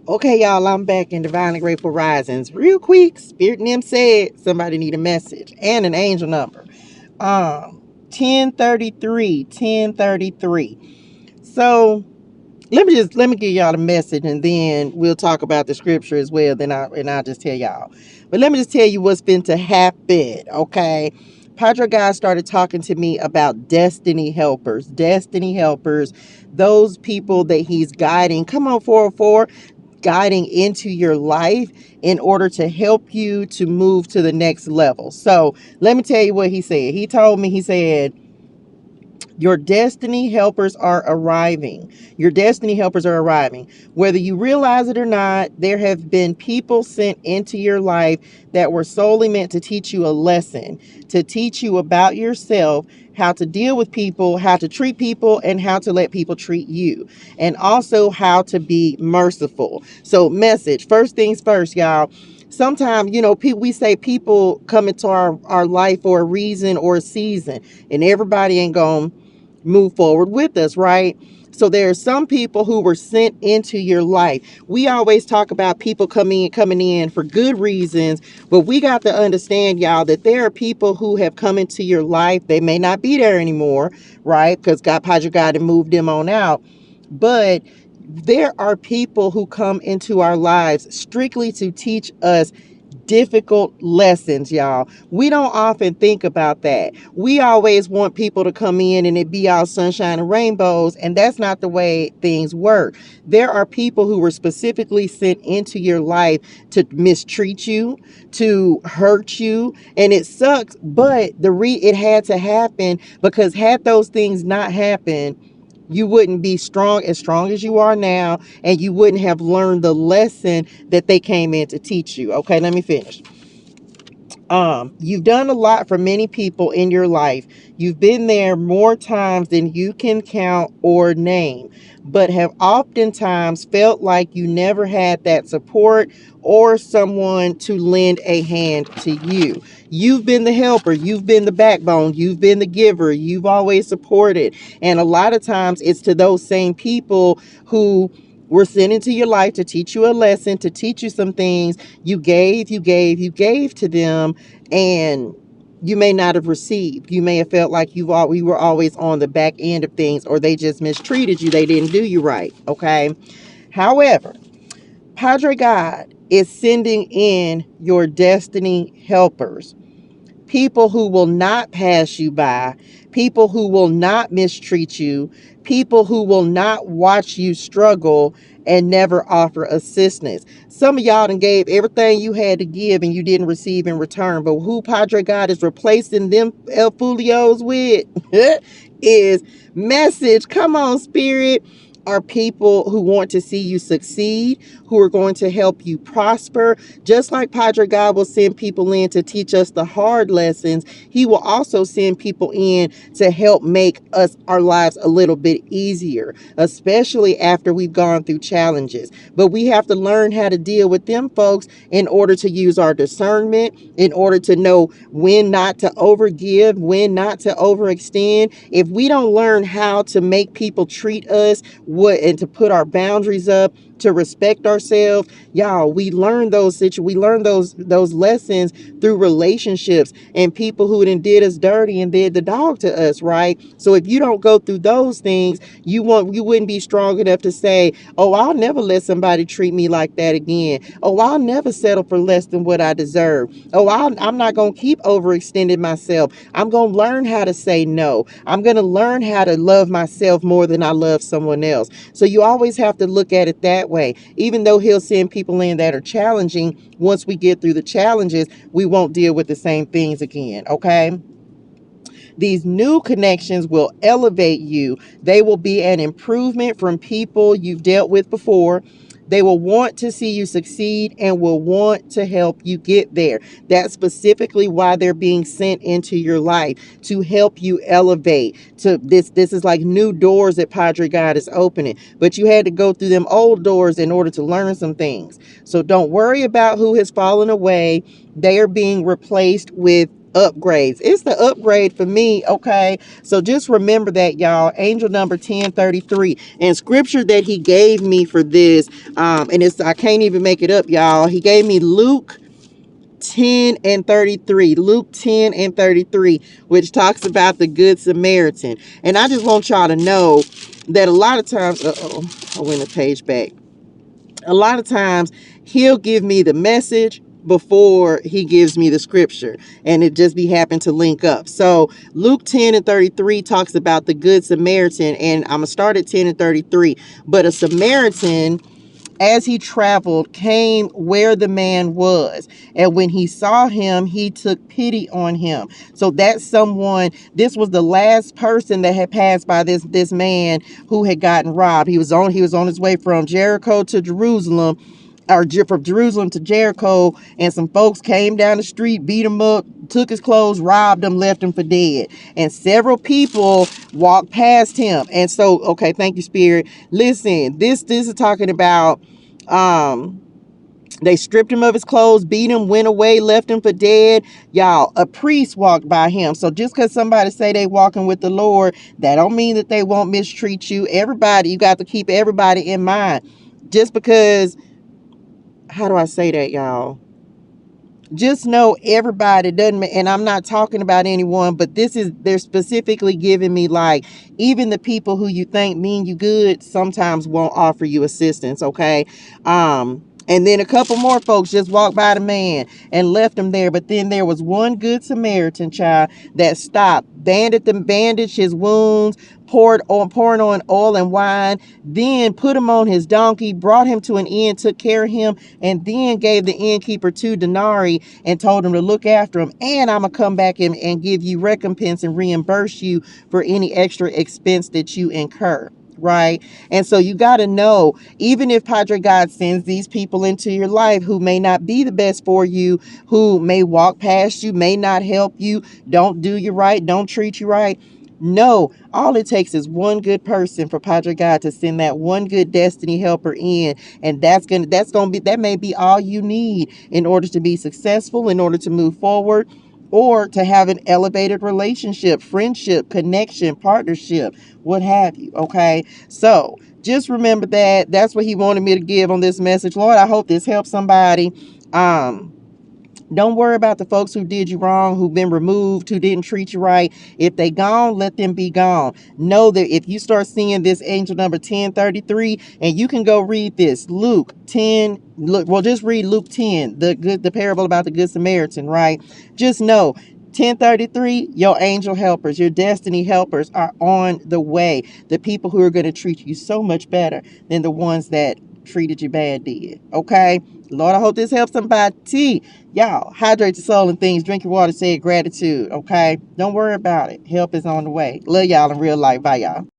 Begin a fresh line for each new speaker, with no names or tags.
Okay, y'all, I'm back in Divinely Grateful Risings. Real quick, Spirit and them said somebody need a message and an angel number. 1033, 1033. So let me give y'all the message, and then we'll talk about the scripture as well. Then I'll just tell y'all. But let me just tell you what's been to happen. Okay. Padre God started talking to me about destiny helpers. Destiny helpers, those people that he's guiding. Come on, 404, guiding into your life in order to help you to move to the next level. So let me tell you what he said. He told me, he said, your destiny helpers are arriving. Your destiny helpers are arriving. Whether you realize it or not, there have been people sent into your life that were solely meant to teach you a lesson, to teach you about yourself, how to deal with people, how to treat people, and how to let people treat you, and also how to be merciful. So, message, first things first, y'all. Sometimes, we say people come into our life for a reason or a season, and everybody ain't going to move forward with us, right? So there are some people who were sent into your life. We always talk about people coming in for good reasons, but we got to understand, y'all, that there are people who have come into your life. They may not be there anymore, right? Because God, Padre God, and moved them on out. But there are people who come into our lives strictly to teach us difficult lessons, y'all. We don't often think about that. We always want people to come in and it be all sunshine and rainbows, and that's not the way things work. There are people who were specifically sent into your life to mistreat you, to hurt you, and it sucks, but it had to happen, because had those things not happened, you wouldn't be strong as you are now, and you wouldn't have learned the lesson that they came in to teach you. Okay, let me finish. You've done a lot for many people in your life. You've been there more times than you can count or name, but have oftentimes felt like you never had that support or someone to lend a hand to you. You've been the helper, you've been the backbone, you've been the giver, you've always supported. And a lot of times it's to those same people who were sent into your life to teach you a lesson, to teach you some things. You gave to them, and you may not have received. You may have felt like we were always on the back end of things, or they just mistreated you. They didn't do you right. Okay. However, Padre God is sending in your destiny helpers, people who will not pass you by, people who will not mistreat you, people who will not watch you struggle and never offer assistance. Some of y'all done gave everything you had to give and you didn't receive in return, but who Padre God is replacing them El Fulios with is message. Come on, Spirit. Are people who want to see you succeed, who are going to help you prosper. Just like Padre God will send people in to teach us the hard lessons, he will also send people in to help make our lives a little bit easier, especially after we've gone through challenges. But we have to learn how to deal with them folks in order to use our discernment, in order to know when not to overgive, when not to overextend. If we don't learn how to make people treat us and to put our boundaries up, to respect ourselves, y'all, we learn those lessons through relationships and people who did us dirty and did the dog to us, right? So if you don't go through those things, you wouldn't be strong enough to say, oh, I'll never let somebody treat me like that again. Oh, I'll never settle for less than what I deserve. Oh, I'm not going to keep overextending myself. I'm going to learn how to say no. I'm going to learn how to love myself more than I love someone else. So you always have to look at it that way. Even though he'll send people in that are challenging, once we get through the challenges, we won't deal with the same things again. Okay. These new connections will elevate you. They will be an improvement from people you've dealt with before. They will want to see you succeed and will want to help you get there. That's specifically why they're being sent into your life, to help you elevate. This is like new doors that Padre God is opening, but you had to go through them old doors in order to learn some things. So don't worry about who has fallen away. They are being replaced with upgrades. It's the upgrade for me, okay? So just remember that, y'all. Angel number 1033. And scripture that he gave me for this, and it's, I can't even make it up, y'all. He gave me Luke 10 and 33. Luke 10 and 33, which talks about the Good Samaritan. And I just want y'all to know that a lot of times, I went a page back. A lot of times he'll give me the message before he gives me the scripture, and it just be happen to link up. So Luke 10 and 33 talks about the Good Samaritan, and I'm gonna start at 10 and 33. But a Samaritan, as he traveled, came where the man was, and when he saw him, he took pity on him. So that's someone, this was the last person that had passed by this man who had gotten robbed. He was on his way from Jericho to Jerusalem, or from Jerusalem to Jericho, and some folks came down the street, beat him up, took his clothes, robbed him, left him for dead. And several people walked past him. And so, okay, thank you, Spirit. Listen, this is talking about, they stripped him of his clothes, beat him, went away, left him for dead. Y'all, a priest walked by him. So just because somebody say they walking with the Lord, that don't mean that they won't mistreat you. Everybody, you got to keep everybody in mind. Just because, how do I say that, y'all? Just know everybody doesn't, and I'm not talking about anyone, but they're specifically giving me, like, even the people who you think mean you good sometimes won't offer you assistance, okay? And then a couple more folks just walked by the man and left him there. But then there was one good Samaritan, child, that stopped, bandaged his wounds, pouring on oil and wine, then put him on his donkey, brought him to an inn, took care of him, and then gave the innkeeper 2 denarii and told him to look after him. And I'm going to come back and give you recompense and reimburse you for any extra expense that you incur. Right? And so you got to know, even if Padre God sends these people into your life who may not be the best for you, who may walk past you, may not help you, don't do you right, don't treat you right. No, all it takes is one good person for Padre God to send that one good destiny helper in, and that may be all you need in order to be successful, in order to move forward, or to have an elevated relationship, friendship, connection, partnership, what have you. Okay, so just remember that that's what he wanted me to give on this message. Lord, I hope this helps somebody. Don't worry about the folks who did you wrong, who've been removed, who didn't treat you right. If they gone, let them be gone. Know that if you start seeing this angel number 1033, and you can go read this, Luke 10, just read Luke 10, the parable about the Good Samaritan, right? Just know 1033, your angel helpers, your destiny helpers are on the way. The people who are going to treat you so much better than the ones that treated you bad did. Okay? Lord, I hope this helps somebody. Y'all, hydrate your soul and things. Drink your water. Say gratitude. Okay? Don't worry about it. Help is on the way. Love y'all in real life. Bye, y'all.